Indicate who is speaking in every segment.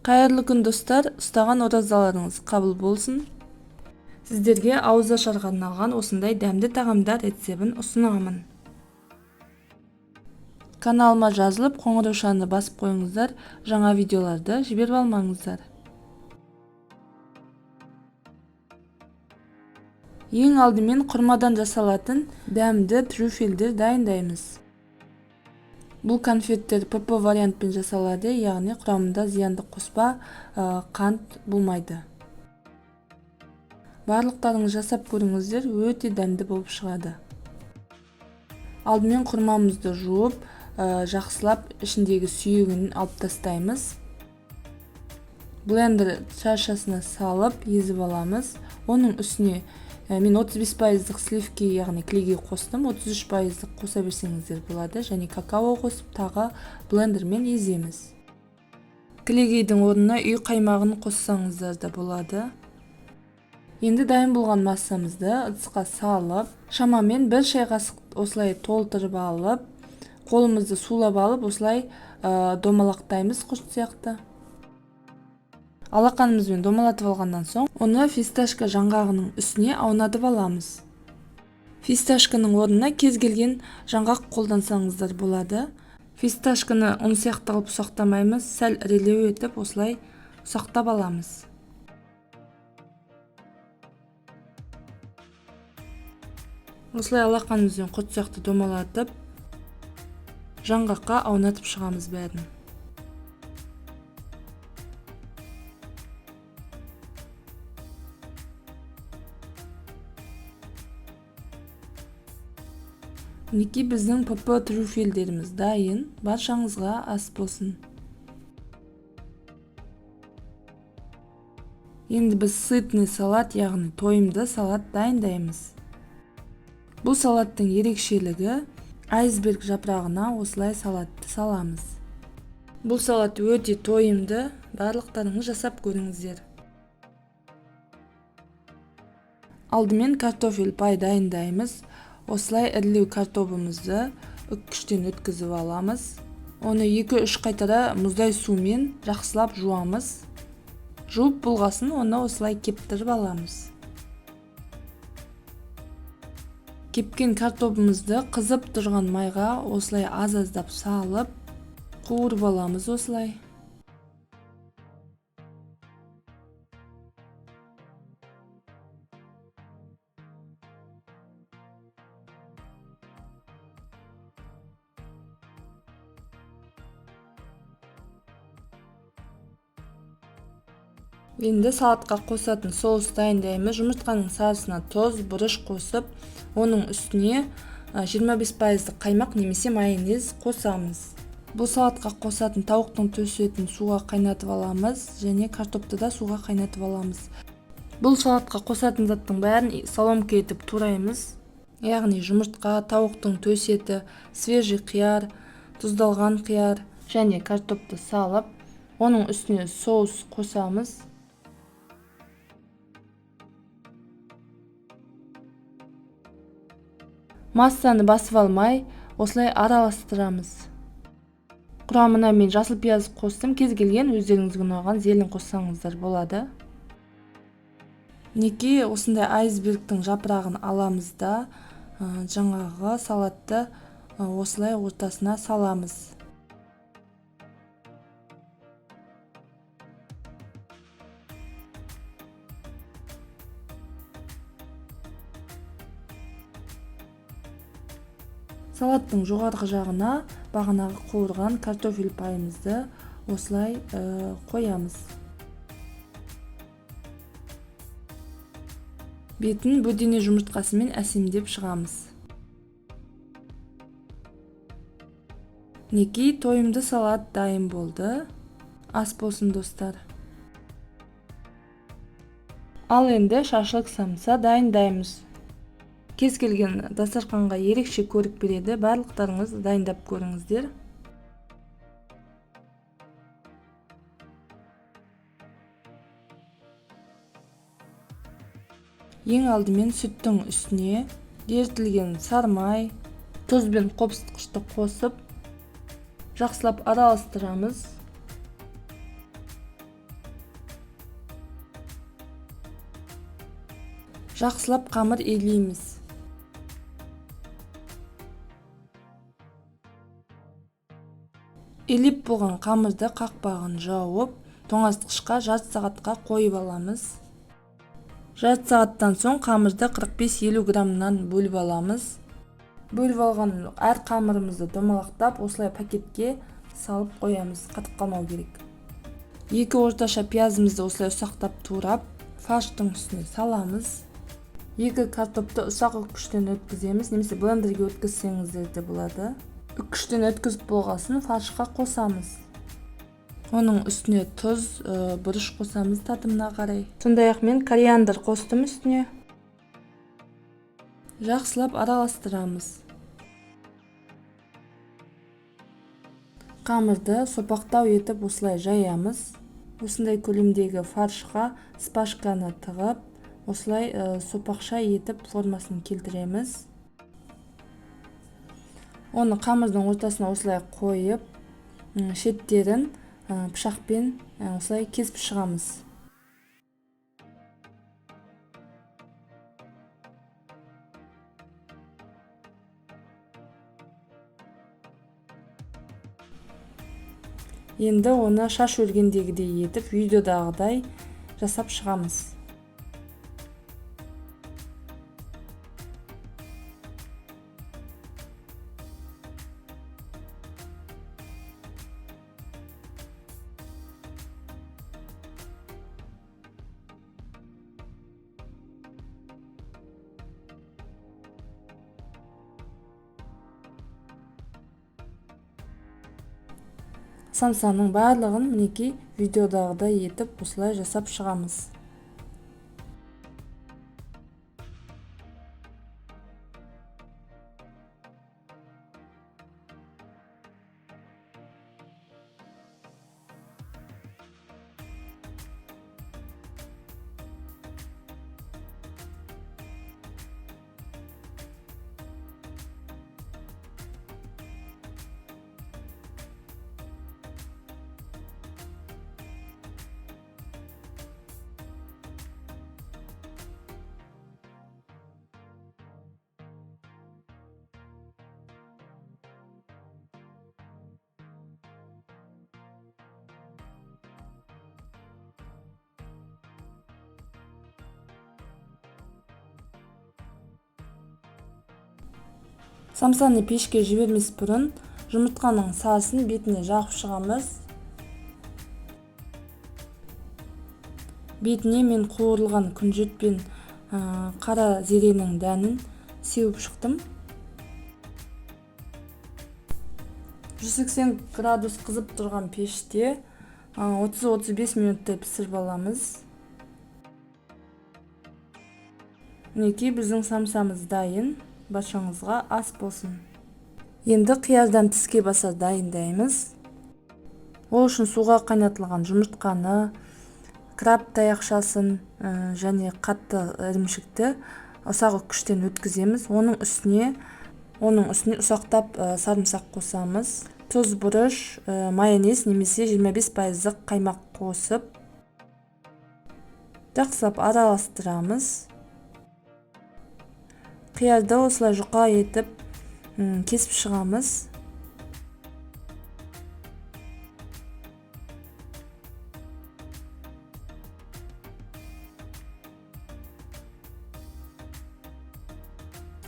Speaker 1: Қайырлы күн достар, ұстаған оразаларыңыз қабыл болсын. Сіздерге ауыз ашарға арналған осындай дәмді тағамдар рецебін ұсынамын. Каналыма жазылып, қоңыраушаны басып қойыңыздар, жаңа видеоларды жіберіп алмаңыздар. Ең алдымен құрмадан жасалатын дәмді трюфельдер дайындаймыз. Бұл конфеттер ПП вариантпен жасалады, яғни құрамында зиянды қоспа, қант болмайды. Барлықтарыңыз жасап көріңіздер, өте дәмді болып шығады. Алдымен құрмамызды жуып, жақсылап ішіндегі сүйегін алып тастаймыз. Блендер чашасына салып, езіп аламыз. Оның үстіне мен 35% сливки, яғни клейги қостым, 33% қоса берсеңіздер болады, және какао қосып, тағы блендермен еземіз. Клейгидің орнына үй қаймағын қоссаңыздар да болады. Енді дайын болған массамызды ыдысқа салып, шамамен 1 шай қасық осылай толтырып алып, қолымызды сулап алып, осылай домалақтаймыз құрт сияқты. Алақанымызбен домалатып алғаннан соң, оны фисташка жаңғағының үстіне аунатып аламыз. Фисташканың орнына кез келген жаңғақ қолдансаңыздар болады. Фисташканы ұн сияқты қылып ұсақтамаймыз, сәл ірілеу етіп осылай ұсақтап аламыз. Осылай алақанымызбен құрт сияқты домалатып, жаңғаққа аунатып шығамыз бәрін. Мінекей біздің ПП трюфельдеріміз дайын, баршаңызға ас болсын. Енді біз сытный салат, яғни тойымды салат дайындаймыз. Бұл салаттың ерекшелігі айсберг жапырағына осылай салатты саламыз. Бұл салат өте тойымды, барлықтарыңыз жасап көріңіздер. Алдымен картофель пай дайындаймыз. Осылай ірілеу картобымызды үккіштен өткізіп аламыз. Оны 2-3 қайтара мұздай сумен жақсылап жуамыз. Жуып болғасын, оны осылай кептіріп аламыз. Кепкен картобымызды қызып тұрған майға осылай аз-аздап салып, қуырып аламыз осылай. Енді салатқа қосатын соус дайындаймыз. Жұмыртқаның сарысына тұз, бұрыш қосып, оның үстіне 25% қаймақ немесе майонез қосамыз. Бұл салатқа қосатын тауықтың төс етін суға қайнатып аламыз, және картопты да суға қайнатып аламыз. Бұл салатқа қосатын заттың бәрін соломка етіп тураймыз. Яғни жұмыртқа, тауықтың төс еті, свежий қияр, тұздалған қияр және картопты салып, оның үстіне соус қосамыз. Массаны басып алмай, осылай араластырамыз. Құрамына мен жасыл пияз қостым, кез келген өздеріңізге ұнаған зелень қоссаңыздар болады. Мінекей осындай айсбергтің жапырағын аламыз да, жаңағы салатты осылай ортасына саламыз. Салаттың жоғарғы жағына бағанағы қуырған картофель пайымызды осылай қоямыз. Бетін бөдене жұмыртқасымен әсемдеп шығамыз. Мінекей тойымды салат дайын болды. Ас болсын достар. Ал енді шашлык самса дайындаймыз. Кез келген дастарханға ерекше көрік береді, барлықтарыңыз дайындап көріңіздер. Ең алдымен сүттің үстіне ерітілген сары май, тұз бен қопсытқышты қосып, жақсылап араластырамыз. Жақсылап қамыр илейміз. Илеп болған қамырды қақпағын жауып, тоңазытқышқа жарты сағатқа қойып аламыз. Жарты сағаттан соң қамырды 45-50 граммнан бөліп аламыз. Бөліп алған әр қамырымызды домалақтап, осылай пакетке салып қоямыз, қатып қалмау керек. 2 орташа пиязымызды осылай ұсақтап турап, фарштың үстіне саламыз. 2 картопты ұсақ үккіштен өткіземіз, немесе блендерге өткізсеңіздер де болады. Үккіштен өткізіп болғасын фаршқа қосамыз. Оның үстіне тұз, бұрыш қосамыз татымына қарай. Сондай-ақ мен кориандр қостым үстіне. Жақсылап араластырамыз. Қамырды сопақтау етіп осылай жаямыз. Осындай көлемдегі фаршқа спашканы тығып, осылай сопақша етіп формасын келтіреміз. Оны қамырдың ортасына осылай қойып, шеттерін пышақпен осылай кесіп шығамыз. Енді оны шаш өргендегідей етіп, видеодағыдай жасап шығамыз. Самсаның барлығын мінекей видеодағыдай етіп осылай жасап шығамыз. Самсаны пешке жібермес бұрын жұмыртқаның сарысын бетіне жағып шығамыз. Бетіне мен қуырылған күнжіт пен қара зеренің дәнін сеуіп шықтым. 180 градус қызып тұрған пеште 30-35 минуттай пісіріп аламыз. Мінекей біздің самсамыз дайын. Баршаңызға ас болсын. Енді қиярдан тіске басар дайындаймыз. Ол үшін суға қайнатылған жұмыртқаны, краб таяқшасын және қатты ірімшікті ұсақ үккіштен өткіземіз. Оның үстіне ұсақтап сарымсақ қосамыз. Тұз, бұрыш, майонез немесе 25% қаймақ қосып, жақсылап араластырамыз. Қиярды осылай жұқа етіп кесіп шығамыз.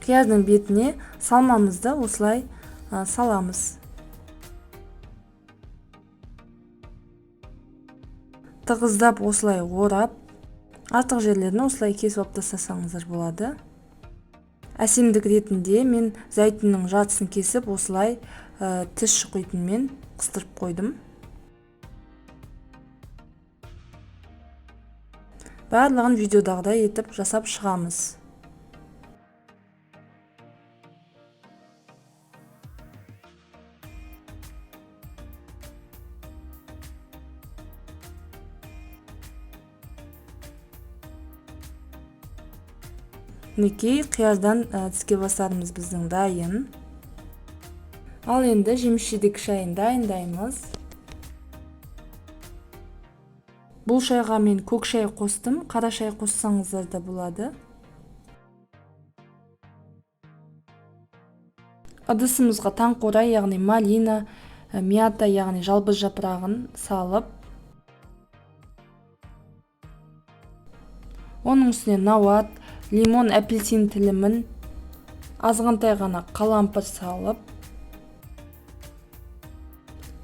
Speaker 1: Қиярдың бетіне салмамызды осылай саламыз. Тығыздап осылай орап, артық жерлерін осылай кесіп алып тастасаңыздар болады. Әсемдік ретінде мен зәйтүннің жартысын кесіп осылай тіс шұқитынмен қыстырып қойдым. Барлығын видеодағыдай етіп жасап шығамыз. Мінекей қиярдан тіске басарымыз біздің дайын. Ал енді жеміс-жидек шайын дайындаймыз. Бұл шайға мен көк шай қостым, қара шай қоссаңыздар да болады. ыдысымызға таңқурай, яғни малина, мята, яғни жалбыз жапырағын салып, оның үстіне науат, лимон, апельсин тілімін, азғантай ғана қалампыр салып,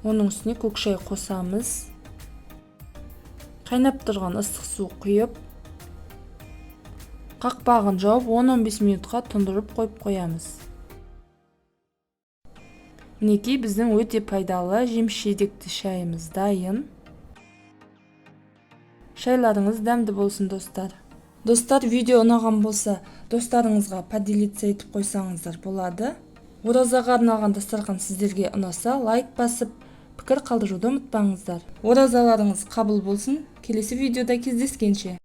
Speaker 1: оның үстіне көк шай қосамыз. Қайнап тұрған ыстық су құйып, қақпағын жауып 10-15 минутқа тұндырып қойып қоямыз. Мінекей біздің өте пайдалы жеміс-жидекті шайымыз дайын. Шайларыңыз дәмді болсын, достар. Достар, видео ұнаған болса, достарыңызға поделиться етіп қойсаңыздар болады. Оразаға арналған дастархан сіздерге ұнаса, лайк басып, пікір қалдыруды ұмытпаңыздар. Оразаларыңыз қабыл болсын. Келесі видеода кездескенше.